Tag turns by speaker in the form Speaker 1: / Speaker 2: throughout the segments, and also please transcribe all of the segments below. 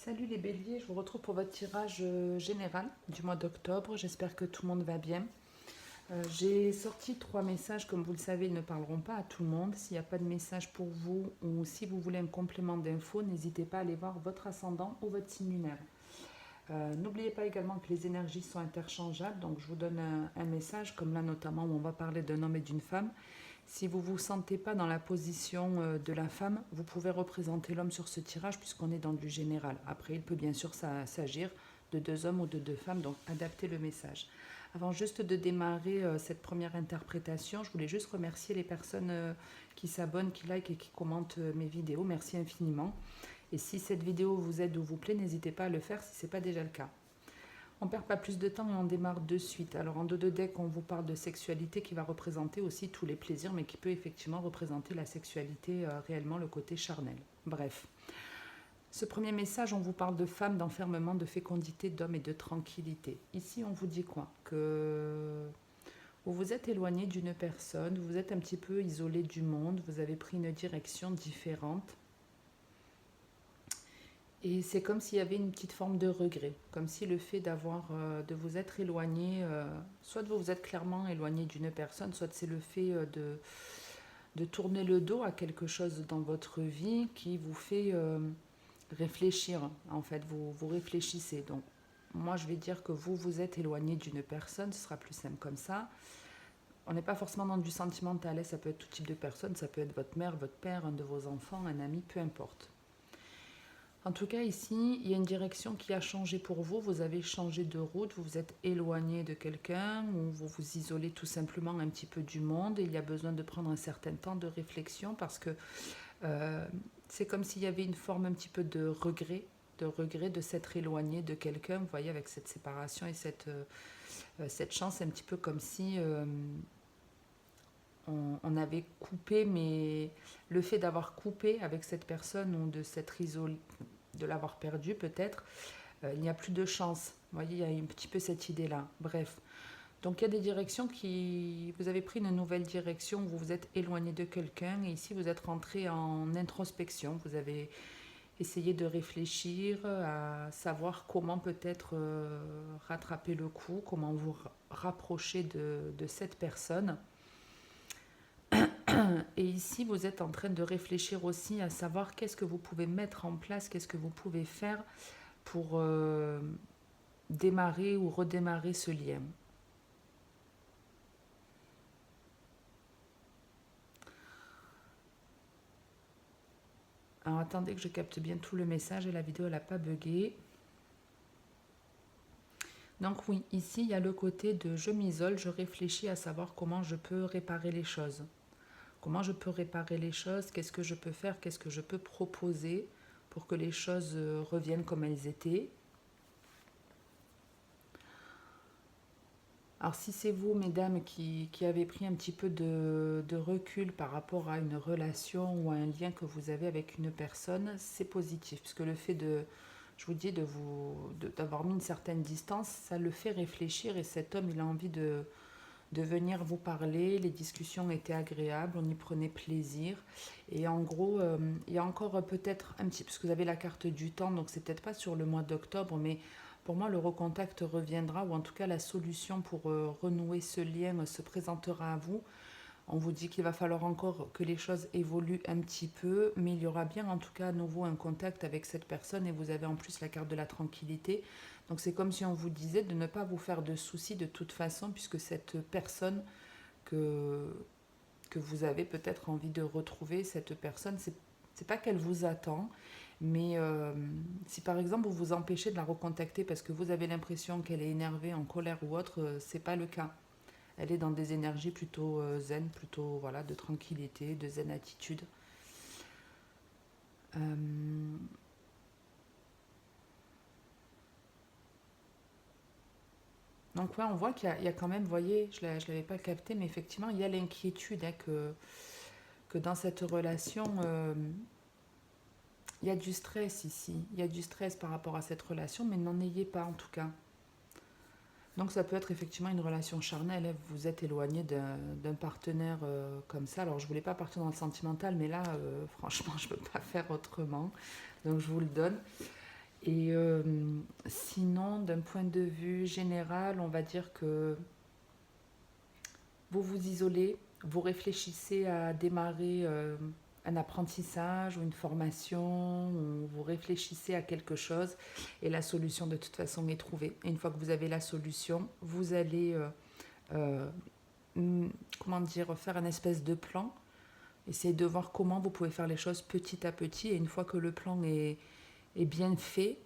Speaker 1: Salut les béliers, je vous retrouve pour votre tirage général du mois d'octobre. J'espère que tout le monde va bien. J'ai sorti 3 messages, comme vous le savez, ils ne parleront pas à tout le monde. S'il n'y a pas de message pour vous ou si vous voulez un complément d'infos, n'hésitez pas à aller voir votre ascendant ou votre signe lunaire. N'oubliez pas également que les énergies sont interchangeables, donc je vous donne un message, comme là notamment où on va parler d'un homme et d'une femme. Si vous ne vous sentez pas dans la position de la femme, vous pouvez représenter l'homme sur ce tirage puisqu'on est dans du général. Après, il peut bien sûr s'agir de 2 hommes ou de 2 femmes, donc adaptez le message. Avant juste de démarrer cette première interprétation, je voulais juste remercier les personnes qui s'abonnent, qui likent et qui commentent mes vidéos. Merci infiniment. Et si cette vidéo vous aide ou vous plaît, n'hésitez pas à le faire si ce n'est pas déjà le cas. On ne perd pas plus de temps et on démarre de suite. Alors en dos de deck, on vous parle de sexualité qui va représenter aussi tous les plaisirs, mais qui peut effectivement représenter la sexualité, réellement le côté charnel. Bref. Ce premier message, on vous parle de femmes, d'enfermement, de fécondité, d'hommes et de tranquillité. Ici, on vous dit quoi? Que vous vous êtes éloigné d'une personne, vous êtes un petit peu isolé du monde, vous avez pris une direction différente. Et c'est comme s'il y avait une petite forme de regret, comme si le fait de vous être éloigné, soit de vous vous êtes clairement éloigné d'une personne, soit c'est le fait de tourner le dos à quelque chose dans votre vie qui vous fait réfléchir. En fait, vous réfléchissez. Donc, moi, je vais dire que vous vous êtes éloigné d'une personne, ce sera plus simple comme ça. On n'est pas forcément dans du sentimental, ça peut être tout type de personne, ça peut être votre mère, votre père, un de vos enfants, un ami, peu importe. En tout cas, ici, il y a une direction qui a changé pour vous. Vous avez changé de route, vous vous êtes éloigné de quelqu'un ou vous vous isolez tout simplement un petit peu du monde. Et il y a besoin de prendre un certain temps de réflexion parce que c'est comme s'il y avait une forme un petit peu de regret de s'être éloigné de quelqu'un. Vous voyez, avec cette séparation et cette chance, c'est un petit peu comme si on avait coupé, mais le fait d'avoir coupé avec cette personne ou de s'être isolé, de l'avoir perdu peut-être, il n'y a plus de chance. Vous voyez, il y a un petit peu cette idée-là. Bref. Donc il y a des directions qui... Vous avez pris une nouvelle direction, vous vous êtes éloigné de quelqu'un et ici vous êtes rentré en introspection. Vous avez essayé de réfléchir à savoir comment peut-être rattraper le coup, comment vous rapprocher de cette personne. Et ici, vous êtes en train de réfléchir aussi à savoir qu'est-ce que vous pouvez mettre en place, qu'est-ce que vous pouvez faire pour démarrer ou redémarrer ce lien. Alors attendez que je capte bien tout le message et la vidéo n'a pas bugué. Donc oui, ici il y a le côté de je m'isole, je réfléchis à savoir comment je peux réparer les choses. Comment je peux réparer les choses, qu'est-ce que je peux faire, qu'est-ce que je peux proposer pour que les choses reviennent comme elles étaient. Alors si c'est vous, mesdames, qui avez pris un petit peu de recul par rapport à une relation ou à un lien que vous avez avec une personne, c'est positif. Puisque le fait je vous dis, d'avoir mis une certaine distance, ça le fait réfléchir et cet homme, il a envie de venir vous parler. Les discussions étaient agréables, on y prenait plaisir. Et en gros, il y a encore peut-être un petit... Parce que vous avez la carte du temps, donc c'est peut-être pas sur le mois d'octobre, mais pour moi, le recontact reviendra, ou en tout cas la solution pour renouer ce lien se présentera à vous. On vous dit qu'il va falloir encore que les choses évoluent un petit peu, mais il y aura bien en tout cas à nouveau un contact avec cette personne et vous avez en plus la carte de la tranquillité. Donc c'est comme si on vous disait de ne pas vous faire de soucis de toute façon, puisque cette personne que vous avez peut-être envie de retrouver, cette personne, c'est pas qu'elle vous attend, mais si par exemple vous vous empêchez de la recontacter parce que vous avez l'impression qu'elle est énervée, en colère ou autre, c'est pas le cas. Elle est dans des énergies plutôt zen, plutôt voilà, de tranquillité, de zen attitude. Donc ouais, on voit qu'il y a quand même, vous voyez, je ne l'avais pas capté, mais effectivement, il y a l'inquiétude que dans cette relation, il y a du stress ici. Il y a du stress par rapport à cette relation, mais n'en ayez pas en tout cas. Donc ça peut être effectivement une relation charnelle, hein. Vous êtes éloigné d'un partenaire comme ça. Alors je voulais pas partir dans le sentimental, mais là, franchement, je ne peux pas faire autrement. Donc je vous le donne. Et sinon, d'un point de vue général, on va dire que vous vous isolez, vous réfléchissez à démarrer un apprentissage ou une formation, ou vous réfléchissez à quelque chose et la solution de toute façon est trouvée. Et une fois que vous avez la solution, vous allez, euh, comment dire, faire un espèce de plan, essayer de voir comment vous pouvez faire les choses petit à petit. Et une fois que le plan est bien fait,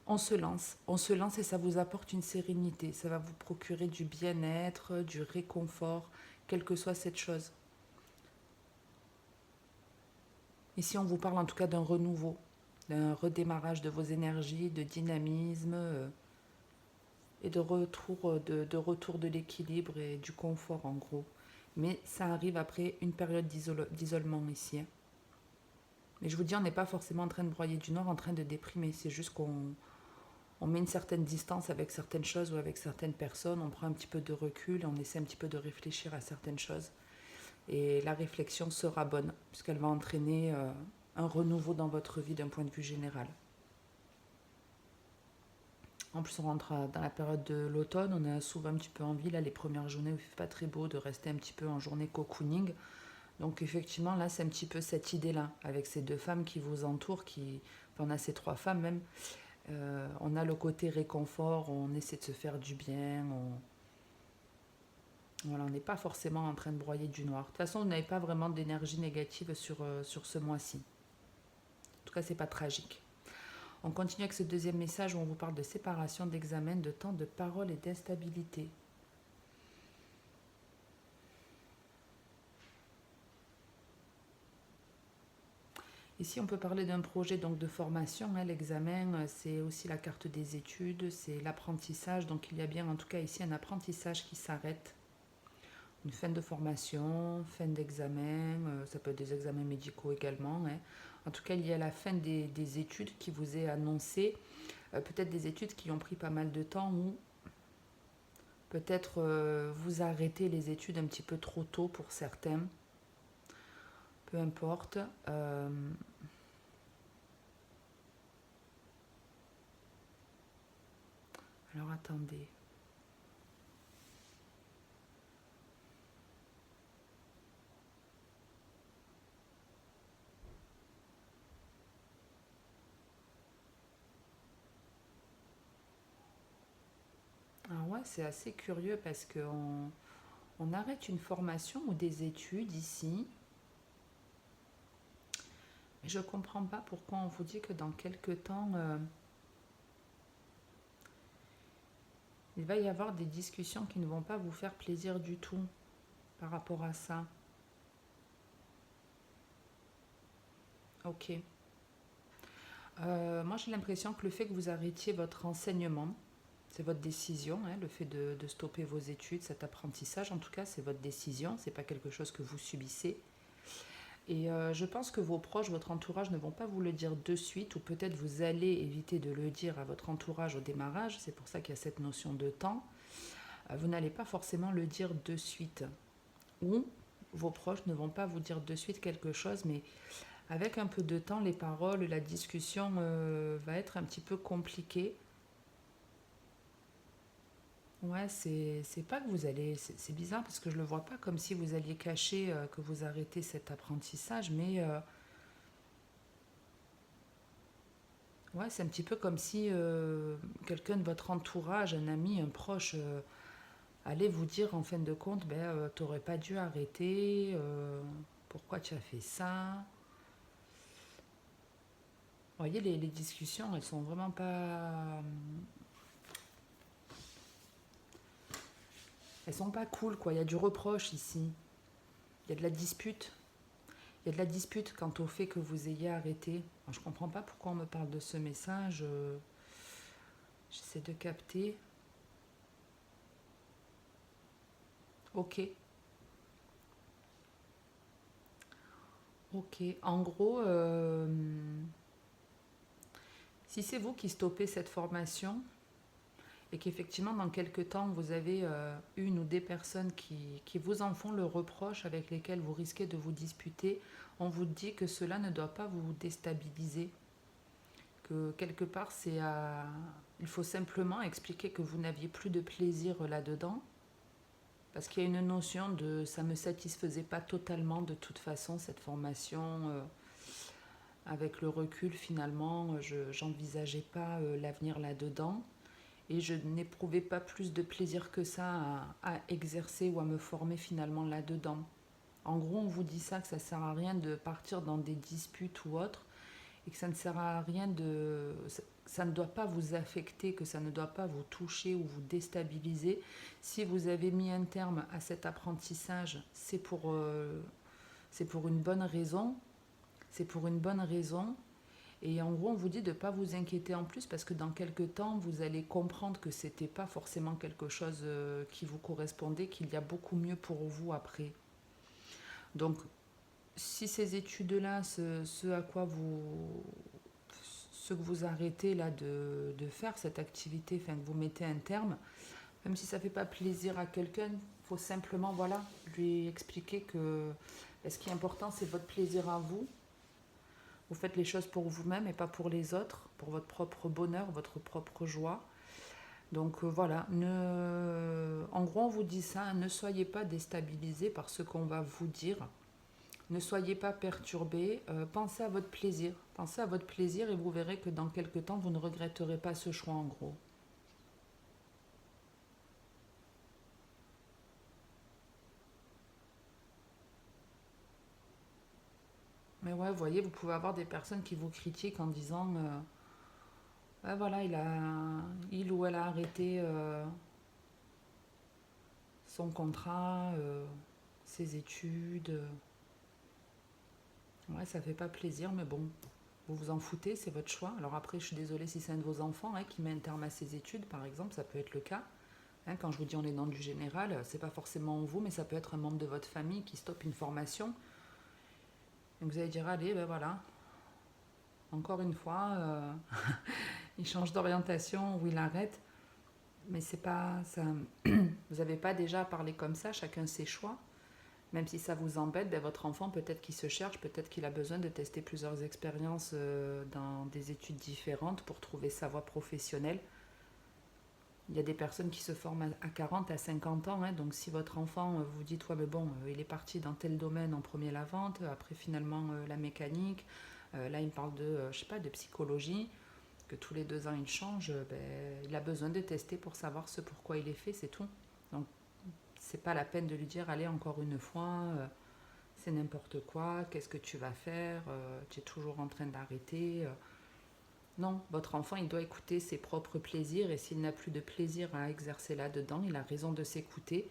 Speaker 1: on se lance. On se lance et ça vous apporte une sérénité. Ça va vous procurer du bien-être, du réconfort, quelle que soit cette chose. Ici, on vous parle en tout cas d'un renouveau, d'un redémarrage de vos énergies, de dynamisme et de retour de l'équilibre et du confort en gros. Mais ça arrive après une période d'isolement ici, hein. Mais je vous dis, on n'est pas forcément en train de broyer du noir, en train de déprimer. C'est juste qu'on met une certaine distance avec certaines choses ou avec certaines personnes, on prend un petit peu de recul et on essaie un petit peu de réfléchir à certaines choses. Et la réflexion sera bonne, puisqu'elle va entraîner un renouveau dans votre vie d'un point de vue général. En plus, on rentre dans la période de l'automne, on a souvent un petit peu envie, là, les premières journées où il ne fait pas très beau, de rester un petit peu en journée cocooning. Donc effectivement, là, c'est un petit peu cette idée-là, avec ces deux femmes qui vous entourent, enfin, on a ces trois femmes même, on a le côté réconfort, on essaie de se faire du bien, voilà, on n'est pas forcément en train de broyer du noir. De toute façon, vous n'avez pas vraiment d'énergie négative sur ce mois-ci. En tout cas, c'est pas tragique. On continue avec ce deuxième message où on vous parle de séparation, d'examen, de temps, de parole et d'instabilité. Ici, on peut parler d'un projet donc de formation, hein. L'examen, c'est aussi la carte des études, c'est l'apprentissage. Donc, il y a bien en tout cas ici un apprentissage qui s'arrête. Une fin de formation, fin d'examen, ça peut être des examens médicaux également, hein. En tout cas, il y a la fin des études qui vous est annoncée. Peut-être des études qui ont pris pas mal de temps ou peut-être vous arrêtez les études un petit peu trop tôt pour certains. Peu importe. Alors attendez. Alors ouais, c'est assez curieux parce qu'on arrête une formation ou des études ici. Mais je ne comprends pas pourquoi on vous dit que dans quelques temps, il va y avoir des discussions qui ne vont pas vous faire plaisir du tout par rapport à ça. Ok. Moi, j'ai l'impression que le fait que vous arrêtiez votre enseignement, c'est votre décision, hein, le fait de stopper vos études, cet apprentissage, en tout cas, c'est votre décision, c'est pas quelque chose que vous subissez. Et je pense que vos proches, votre entourage ne vont pas vous le dire de suite, ou peut-être vous allez éviter de le dire à votre entourage au démarrage, c'est pour ça qu'il y a cette notion de temps. Vous n'allez pas forcément le dire de suite. Ou vos proches ne vont pas vous dire de suite quelque chose, mais avec un peu de temps, les paroles, la discussion va être un petit peu compliquée. Ouais, c'est pas que vous allez. C'est bizarre parce que je le vois pas comme si vous alliez cacher que vous arrêtez cet apprentissage, mais ouais, c'est un petit peu comme si quelqu'un de votre entourage, un ami, un proche, allait vous dire en fin de compte, ben, t'aurais pas dû arrêter, pourquoi tu as fait ça. Vous voyez, les discussions, elles sont vraiment pas. Elles sont pas cool, quoi. Il y a du reproche ici. Il y a de la dispute. Il y a de la dispute quant au fait que vous ayez arrêté. Alors, je comprends pas pourquoi on me parle de ce message. J'essaie de capter. Ok. Ok. En gros, si c'est vous qui stoppez cette formation et qu'effectivement dans quelques temps vous avez une ou des personnes qui vous en font le reproche avec lesquelles vous risquez de vous disputer, on vous dit que cela ne doit pas vous déstabiliser, que quelque part, il faut simplement expliquer que vous n'aviez plus de plaisir là-dedans, parce qu'il y a une notion de ça ne me satisfaisait pas totalement de toute façon, cette formation. Avec le recul, finalement, je n'envisageais pas l'avenir là-dedans. Et je n'éprouvais pas plus de plaisir que ça à exercer ou à me former finalement là-dedans. En gros, on vous dit ça, que ça ne sert à rien de partir dans des disputes ou autres, et que ça ne sert à rien de... Ça ne doit pas vous affecter, que ça ne doit pas vous toucher ou vous déstabiliser. Si vous avez mis un terme à cet apprentissage, c'est pour une bonne raison. C'est pour une bonne raison. Et en gros, on vous dit de ne pas vous inquiéter en plus parce que dans quelques temps, vous allez comprendre que ce n'était pas forcément quelque chose qui vous correspondait, qu'il y a beaucoup mieux pour vous après. Donc, si ces études-là, ce que vous arrêtez là de faire, cette activité, enfin que vous mettez un terme, même si ça ne fait pas plaisir à quelqu'un, il faut simplement lui expliquer que ce qui est important, c'est votre plaisir à vous. Vous faites les choses pour vous-même et pas pour les autres, pour votre propre bonheur, votre propre joie. Donc voilà, en gros on vous dit ça, ne soyez pas déstabilisés par ce qu'on va vous dire, ne soyez pas perturbés, pensez à votre plaisir. Pensez à votre plaisir et vous verrez que dans quelques temps, vous ne regretterez pas ce choix en gros. Mais ouais, vous voyez, vous pouvez avoir des personnes qui vous critiquent en disant ah, voilà, il ou elle a arrêté son contrat, ses études. Ouais, ça fait pas plaisir, mais bon, vous vous en foutez, c'est votre choix. Alors après, je suis désolée si c'est un de vos enfants qui met un terme à ses études, par exemple, ça peut être le cas. Quand je vous dis on est dans du général, c'est pas forcément vous, mais ça peut être un membre de votre famille qui stoppe une formation. Donc vous allez dire, allez, ben voilà, encore une fois, il change d'orientation ou il arrête. Mais c'est pas ça. Vous n'avez pas déjà à parler comme ça, chacun ses choix. Même si ça vous embête, ben votre enfant, peut-être qu'il se cherche, peut-être qu'il a besoin de tester plusieurs expériences dans des études différentes pour trouver sa voie professionnelle. Il y a des personnes qui se forment à 40, à 50 ans. Donc si votre enfant, vous dites, ouais, mais bon, il est parti dans tel domaine en premier la vente, après finalement la mécanique, là il me parle de, je sais pas, de psychologie, que tous les 2 ans il change, il a besoin de tester pour savoir ce pourquoi il est fait, c'est tout. Donc c'est pas la peine de lui dire, allez, encore une fois, c'est n'importe quoi, qu'est-ce que tu vas faire, tu es toujours en train d'arrêter. Non, votre enfant, il doit écouter ses propres plaisirs et s'il n'a plus de plaisir à exercer là-dedans, il a raison de s'écouter.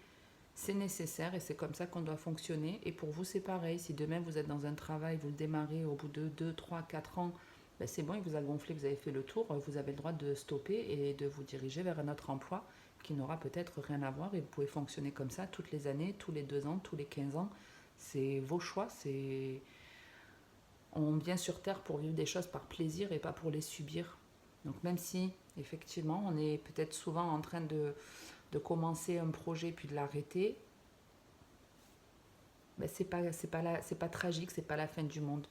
Speaker 1: C'est nécessaire et c'est comme ça qu'on doit fonctionner. Et pour vous, c'est pareil. Si demain vous êtes dans un travail, vous le démarrez au bout de 2, 3, 4 ans, c'est bon, il vous a gonflé, vous avez fait le tour, vous avez le droit de stopper et de vous diriger vers un autre emploi qui n'aura peut-être rien à voir et vous pouvez fonctionner comme ça toutes les années, tous les 2 ans, tous les 15 ans. C'est vos choix, on vient sur Terre pour vivre des choses par plaisir et pas pour les subir. Donc même si, effectivement, on est peut-être souvent en train de commencer un projet puis de l'arrêter, c'est pas tragique, c'est pas la fin du monde.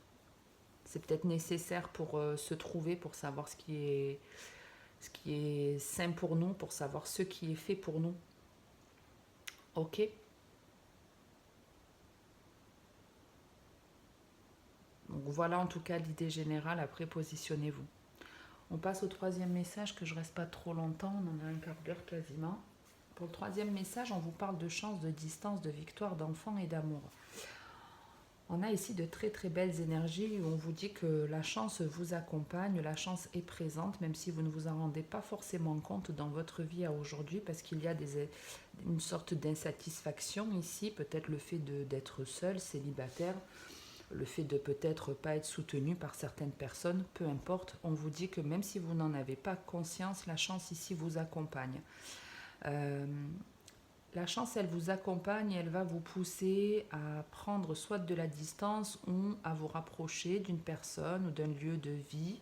Speaker 1: C'est peut-être nécessaire pour se trouver, pour savoir ce qui est sain pour nous, pour savoir ce qui est fait pour nous. Ok. Donc voilà en tout cas l'idée générale, après positionnez-vous. On passe au 3e message, que je reste pas trop longtemps, on en a un quart d'heure quasiment. Pour le 3e message, on vous parle de chance, de distance, de victoire, d'enfant et d'amour. On a ici de très très belles énergies où on vous dit que la chance vous accompagne, la chance est présente, même si vous ne vous en rendez pas forcément compte dans votre vie à aujourd'hui, parce qu'il y a une sorte d'insatisfaction ici, peut-être le fait d'être seul, célibataire, le fait de peut-être pas être soutenu par certaines personnes, peu importe, on vous dit que même si vous n'en avez pas conscience, la chance ici vous accompagne. La chance, elle vous accompagne, elle va vous pousser à prendre soit de la distance ou à vous rapprocher d'une personne ou d'un lieu de vie.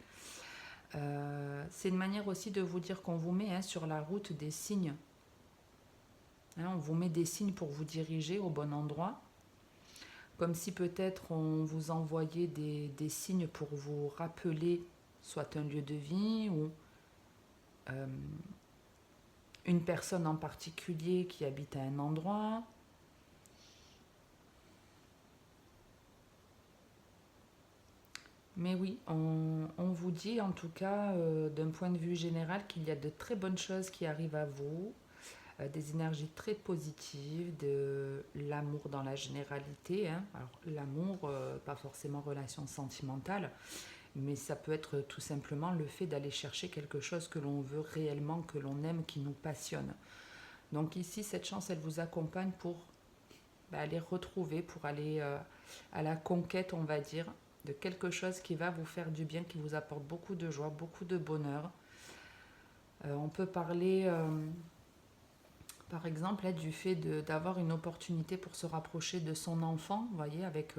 Speaker 1: C'est une manière aussi de vous dire qu'on vous met sur la route des signes. On vous met des signes pour vous diriger au bon endroit. Comme si peut-être on vous envoyait des signes pour vous rappeler soit un lieu de vie ou euh, une personne en particulier qui habite à un endroit. Mais oui, on vous dit en tout cas d'un point de vue général qu'il y a de très bonnes choses qui arrivent à vous, des énergies très positives, de l'amour dans la généralité, hein. Alors l'amour, pas forcément relation sentimentale, mais ça peut être tout simplement le fait d'aller chercher quelque chose que l'on veut réellement, que l'on aime, qui nous passionne. Donc ici, cette chance, elle vous accompagne pour aller retrouver, pour aller à la conquête, on va dire, de quelque chose qui va vous faire du bien, qui vous apporte beaucoup de joie, beaucoup de bonheur. On peut parler, par exemple, là, du fait d'avoir une opportunité pour se rapprocher de son enfant. Vous voyez, avec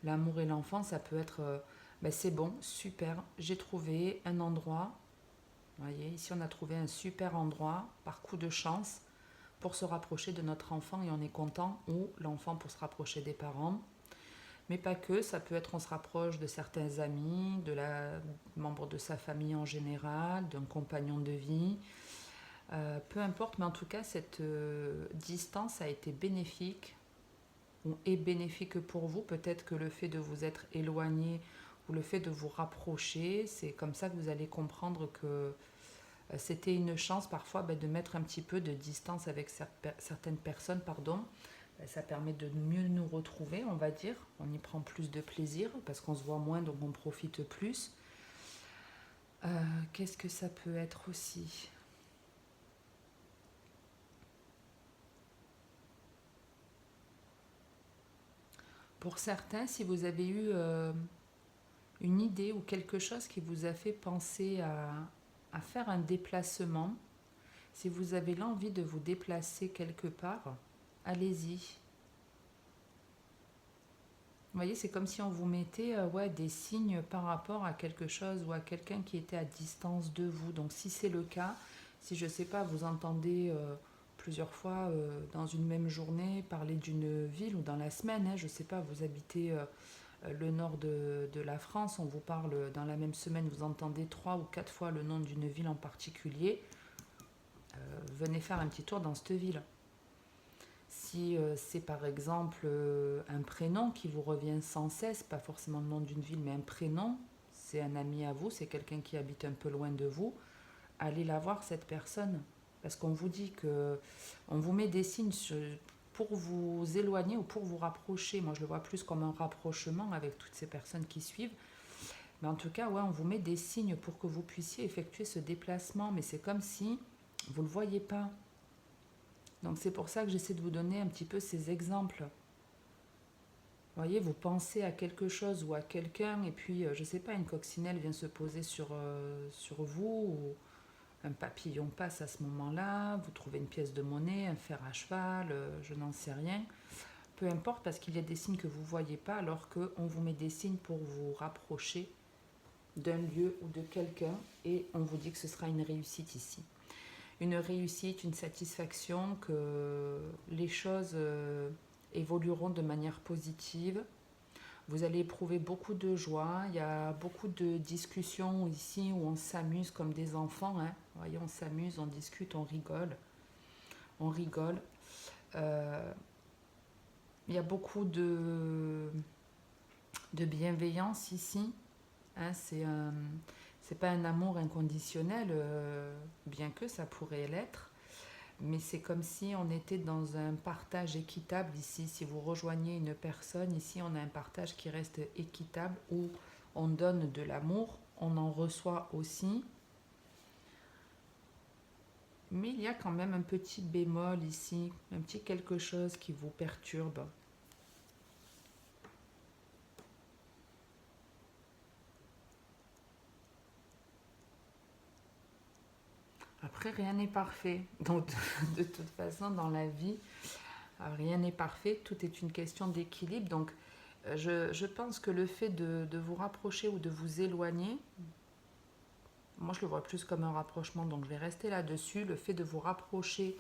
Speaker 1: l'amour et l'enfant, ça peut être, c'est bon, super, j'ai trouvé un endroit. Vous voyez, ici, on a trouvé un super endroit, par coup de chance, pour se rapprocher de notre enfant et on est content, ou l'enfant pour se rapprocher des parents. Mais pas que, ça peut être on se rapproche de certains amis, membre de sa famille en général, d'un compagnon de vie. Peu importe, mais en tout cas, cette distance a été bénéfique ou est bénéfique pour vous. Peut-être que le fait de vous être éloigné ou le fait de vous rapprocher, c'est comme ça que vous allez comprendre que c'était une chance parfois de mettre un petit peu de distance avec certaines personnes, pardon. Ça permet de mieux nous retrouver, on va dire. On y prend plus de plaisir parce qu'on se voit moins, donc on profite plus. Qu'est-ce que ça peut être aussi? Pour certains, si vous avez eu une idée ou quelque chose qui vous a fait penser à faire un déplacement, si vous avez l'envie de vous déplacer quelque part, allez-y. Vous voyez, c'est comme si on vous mettait des signes par rapport à quelque chose ou à quelqu'un qui était à distance de vous. Donc si c'est le cas, si je ne sais pas, vous entendez plusieurs fois dans une même journée parler d'une ville ou dans la semaine, hein, je ne sais pas, vous habitez le nord de la France, on vous parle dans la même semaine, vous entendez 3 ou 4 fois le nom d'une ville en particulier, venez faire un petit tour dans cette ville. Si c'est par exemple un prénom qui vous revient sans cesse, pas forcément le nom d'une ville, mais un prénom, c'est un ami à vous, c'est quelqu'un qui habite un peu loin de vous, allez la voir cette personne. Parce qu'on vous dit que on vous met des signes pour vous éloigner ou pour vous rapprocher. Moi je le vois plus comme un rapprochement avec toutes ces personnes qui suivent. Mais en tout cas, on vous met des signes pour que vous puissiez effectuer ce déplacement. Mais c'est comme si vous ne le voyez pas. Donc c'est pour ça que j'essaie de vous donner un petit peu ces exemples. Vous voyez, vous pensez à quelque chose ou à quelqu'un et puis, je ne sais pas, une coccinelle vient se poser sur vous ou un papillon passe à ce moment-là, vous trouvez une pièce de monnaie, un fer à cheval, je n'en sais rien. Peu importe parce qu'il y a des signes que vous ne voyez pas alors qu'on vous met des signes pour vous rapprocher d'un lieu ou de quelqu'un et on vous dit que ce sera une réussite ici. Une réussite, une satisfaction, que les choses évolueront de manière positive. Vous allez éprouver beaucoup de joie. Il y a beaucoup de discussions ici où on s'amuse comme des enfants, hein. Vous voyez, on s'amuse, on discute, on rigole. On rigole. Il y a beaucoup de bienveillance ici, hein. C'est pas un amour inconditionnel, bien que ça pourrait l'être. Mais c'est comme si on était dans un partage équitable ici. Si vous rejoignez une personne, ici on a un partage qui reste équitable où on donne de l'amour, on en reçoit aussi. Mais il y a quand même un petit bémol ici, un petit quelque chose qui vous perturbe. Après, rien n'est parfait. Donc, de toute façon, dans la vie, rien n'est parfait. Tout est une question d'équilibre. Donc, je pense que le fait de vous rapprocher ou de vous éloigner, moi je le vois plus comme un rapprochement, donc je vais rester là-dessus. Le fait de vous rapprocher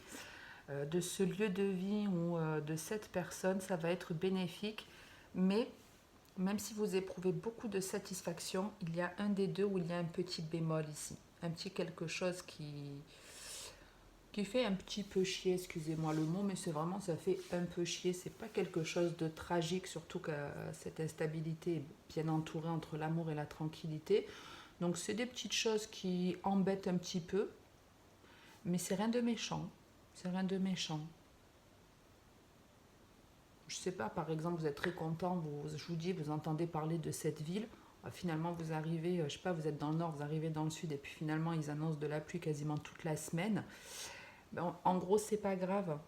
Speaker 1: de ce lieu de vie ou de cette personne, ça va être bénéfique. Mais Même si vous éprouvez beaucoup de satisfaction, il y a un des deux où il y a un petit bémol ici. Un petit quelque chose qui fait un petit peu chier, excusez-moi le mot, mais c'est vraiment, ça fait un peu chier. C'est pas quelque chose de tragique, surtout que cette instabilité est bien entourée entre l'amour et la tranquillité. Donc c'est des petites choses qui embêtent un petit peu, mais c'est rien de méchant. C'est rien de méchant. Je sais pas, par exemple, vous êtes très content, je vous dis, vous entendez parler de cette ville. Finalement, vous arrivez, je sais pas, vous êtes dans le nord, vous arrivez dans le sud, et puis finalement, ils annoncent de la pluie quasiment toute la semaine. En gros, c'est pas grave.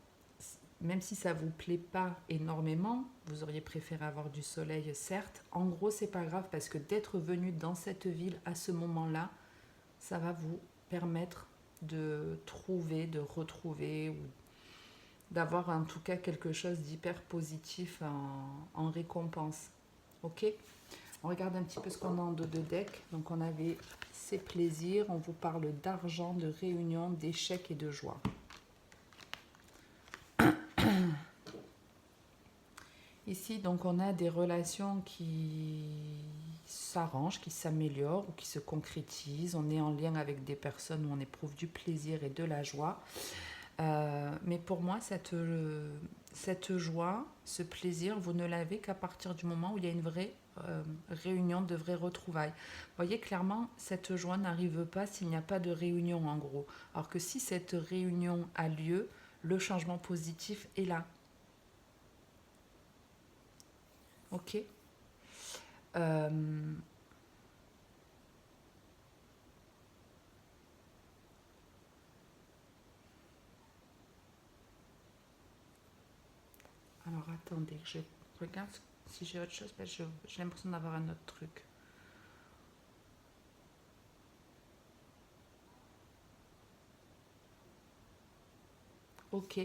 Speaker 1: Même si ça vous plaît pas énormément, vous auriez préféré avoir du soleil, certes. En gros, c'est pas grave parce que d'être venu dans cette ville à ce moment-là, ça va vous permettre de trouver, de retrouver ou d'avoir en tout cas quelque chose d'hyper positif en récompense. Ok? On regarde un petit peu ce qu'on a en dos de deck. Donc on avait ces plaisirs, on vous parle d'argent, de réunion, d'échecs et de joie. Ici, donc, on a des relations qui s'arrangent, qui s'améliorent ou qui se concrétisent. On est en lien avec des personnes où on éprouve du plaisir et de la joie. Mais pour moi, cette joie, ce plaisir, vous ne l'avez qu'à partir du moment où il y a une vraie réunion, de vraies retrouvailles. Vous voyez, clairement, cette joie n'arrive pas s'il n'y a pas de réunion, en gros. Alors que si cette réunion a lieu, le changement positif est là. Ok. Euh, alors attendez, je regarde si j'ai autre chose, parce que j'ai l'impression d'avoir un autre truc. Ok.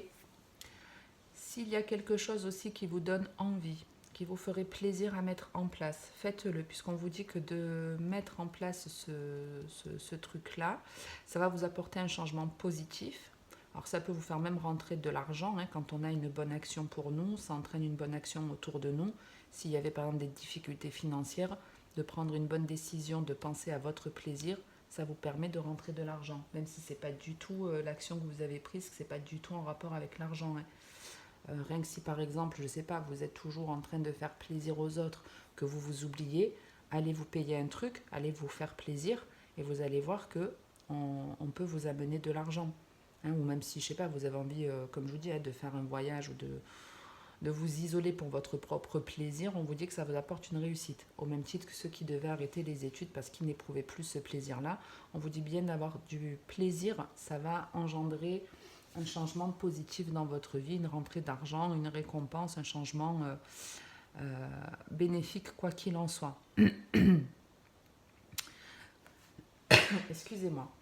Speaker 1: S'il y a quelque chose aussi qui vous donne envie, qui vous ferait plaisir à mettre en place, faites-le, puisqu'on vous dit que de mettre en place ce truc-là, ça va vous apporter un changement positif. Alors ça peut vous faire même rentrer de l'argent, hein, quand on a une bonne action pour nous, ça entraîne une bonne action autour de nous. S'il y avait par exemple des difficultés financières, de prendre une bonne décision, de penser à votre plaisir, ça vous permet de rentrer de l'argent, même si c'est pas du tout l'action que vous avez prise, que c'est pas du tout en rapport avec l'argent, hein. Rien que si par exemple, je ne sais pas, vous êtes toujours en train de faire plaisir aux autres, que vous vous oubliez, allez vous payer un truc, allez vous faire plaisir et vous allez voir que on peut vous amener de l'argent. Hein, ou même si, je sais pas, vous avez envie, comme je vous dis, de faire un voyage ou de vous isoler pour votre propre plaisir, on vous dit que ça vous apporte une réussite. Au même titre que ceux qui devaient arrêter les études parce qu'ils n'éprouvaient plus ce plaisir-là, on vous dit bien d'avoir du plaisir, ça va engendrer un changement positif dans votre vie, une rentrée d'argent, une récompense, un changement bénéfique quoi qu'il en soit. Excusez-moi.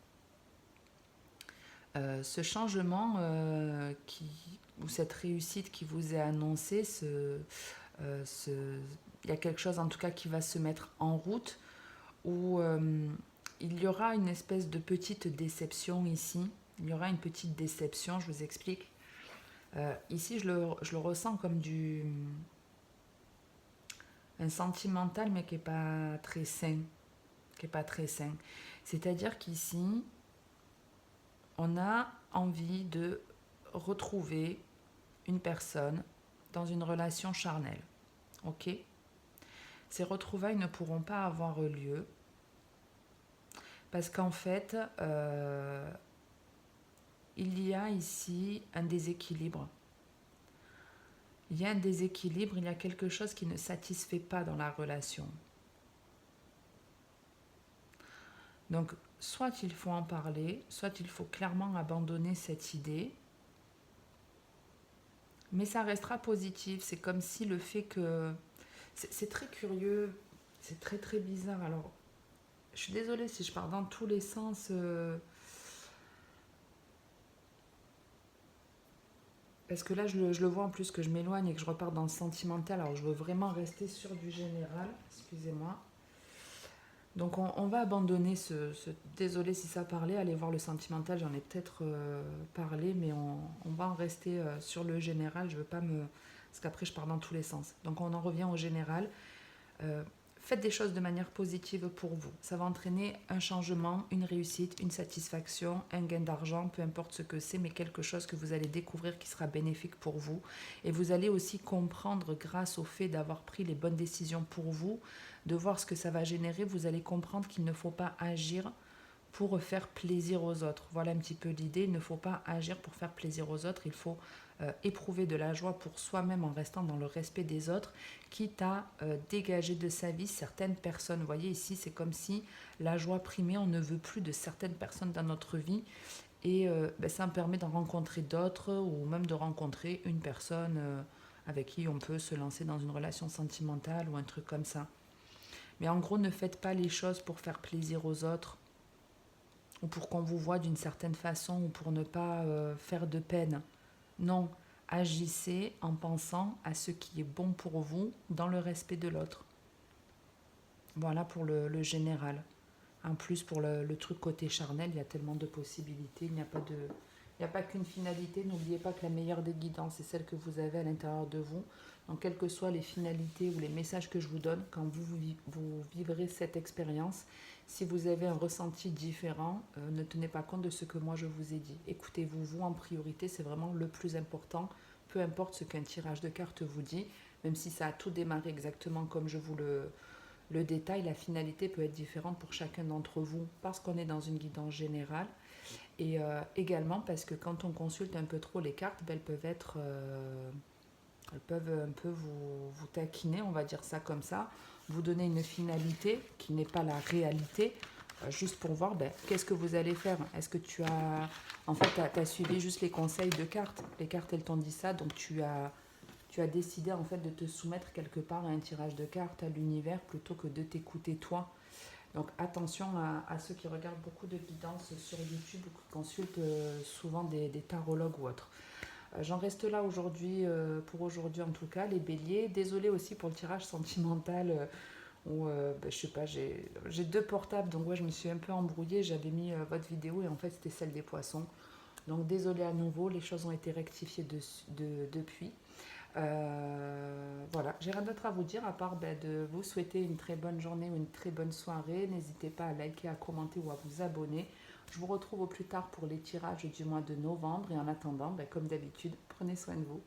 Speaker 1: Ce changement ou cette réussite qui vous est annoncée, il y a quelque chose en tout cas qui va se mettre en route où il y aura une espèce de petite déception ici. Il y aura une petite déception, je vous explique. Ici, je le ressens comme un sentimental, mais qui n'est pas très sain. Qui est pas très sain. C'est-à-dire qu'ici, on a envie de retrouver une personne dans une relation charnelle. Ok? Ces retrouvailles ne pourront pas avoir lieu parce qu'en fait, il y a ici un déséquilibre. Il y a un déséquilibre, il y a quelque chose qui ne satisfait pas dans la relation. Donc, soit il faut en parler, soit il faut clairement abandonner cette idée, mais ça restera positif. C'est comme si le fait que... C'est très curieux, c'est très très bizarre. Alors, je suis désolée si je pars dans tous les sens... Parce que là, je le vois en plus que je m'éloigne et que je repars dans le sentimental. Alors, je veux vraiment rester sur du général. Excusez-moi. Donc, on va abandonner désolé si ça parlait. Allez voir le sentimental, j'en ai peut-être parlé, mais on va en rester sur le général. Je veux pas me... Parce qu'après, je pars dans tous les sens. Donc, on en revient au général. Faites des choses de manière positive pour vous. Ça va entraîner un changement, une réussite, une satisfaction, un gain d'argent, peu importe ce que c'est, mais quelque chose que vous allez découvrir qui sera bénéfique pour vous. Et vous allez aussi comprendre, grâce au fait d'avoir pris les bonnes décisions pour vous, de voir ce que ça va générer, vous allez comprendre qu'il ne faut pas agir pour faire plaisir aux autres. Voilà un petit peu l'idée. Il ne faut pas agir pour faire plaisir aux autres. Il faut éprouver de la joie pour soi-même en restant dans le respect des autres, quitte à dégager de sa vie certaines personnes. Vous voyez ici, c'est comme si la joie primait. On ne veut plus de certaines personnes dans notre vie. Et ça me permet d'en rencontrer d'autres ou même de rencontrer une personne avec qui on peut se lancer dans une relation sentimentale ou un truc comme ça. Mais en gros, ne faites pas les choses pour faire plaisir aux autres ou pour qu'on vous voie d'une certaine façon ou pour ne pas faire de peine. Non, agissez en pensant à ce qui est bon pour vous dans le respect de l'autre. Voilà pour le général. En plus, pour le truc côté charnel, il y a tellement de possibilités. Il n'y a pas qu'une finalité. N'oubliez pas que la meilleure des guidances est celle que vous avez à l'intérieur de vous. Donc, quelles que soient les finalités ou les messages que je vous donne, quand vous vivrez cette expérience, si vous avez un ressenti différent, ne tenez pas compte de ce que moi je vous ai dit. Écoutez-vous, vous en priorité, c'est vraiment le plus important. Peu importe ce qu'un tirage de cartes vous dit, même si ça a tout démarré exactement comme je vous le détail, la finalité peut être différente pour chacun d'entre vous parce qu'on est dans une guidance générale et également parce que quand on consulte un peu trop les cartes, elles peuvent un peu vous taquiner, on va dire ça comme ça, vous donner une finalité qui n'est pas la réalité, juste pour voir qu'est-ce que vous allez faire. Est-ce que tu as... En fait, tu as suivi juste les conseils de cartes. Les cartes, elles t'ont dit ça, donc tu as décidé en fait de te soumettre quelque part à un tirage de cartes, à l'univers, plutôt que de t'écouter toi. Donc attention à ceux qui regardent beaucoup de guidance sur YouTube ou qui consultent souvent des tarologues ou autres. J'en reste là aujourd'hui, pour aujourd'hui en tout cas, les béliers. Désolée aussi pour le tirage sentimental où, je sais pas, j'ai deux portables, donc ouais, je me suis un peu embrouillée. J'avais mis votre vidéo et en fait c'était celle des poissons. Donc désolée à nouveau, les choses ont été rectifiées depuis. Voilà, j'ai rien d'autre à vous dire à part de vous souhaiter une très bonne journée ou une très bonne soirée. N'hésitez pas à liker, à commenter ou à vous abonner. Je vous retrouve au plus tard pour les tirages du mois de novembre. Et en attendant, comme d'habitude, prenez soin de vous.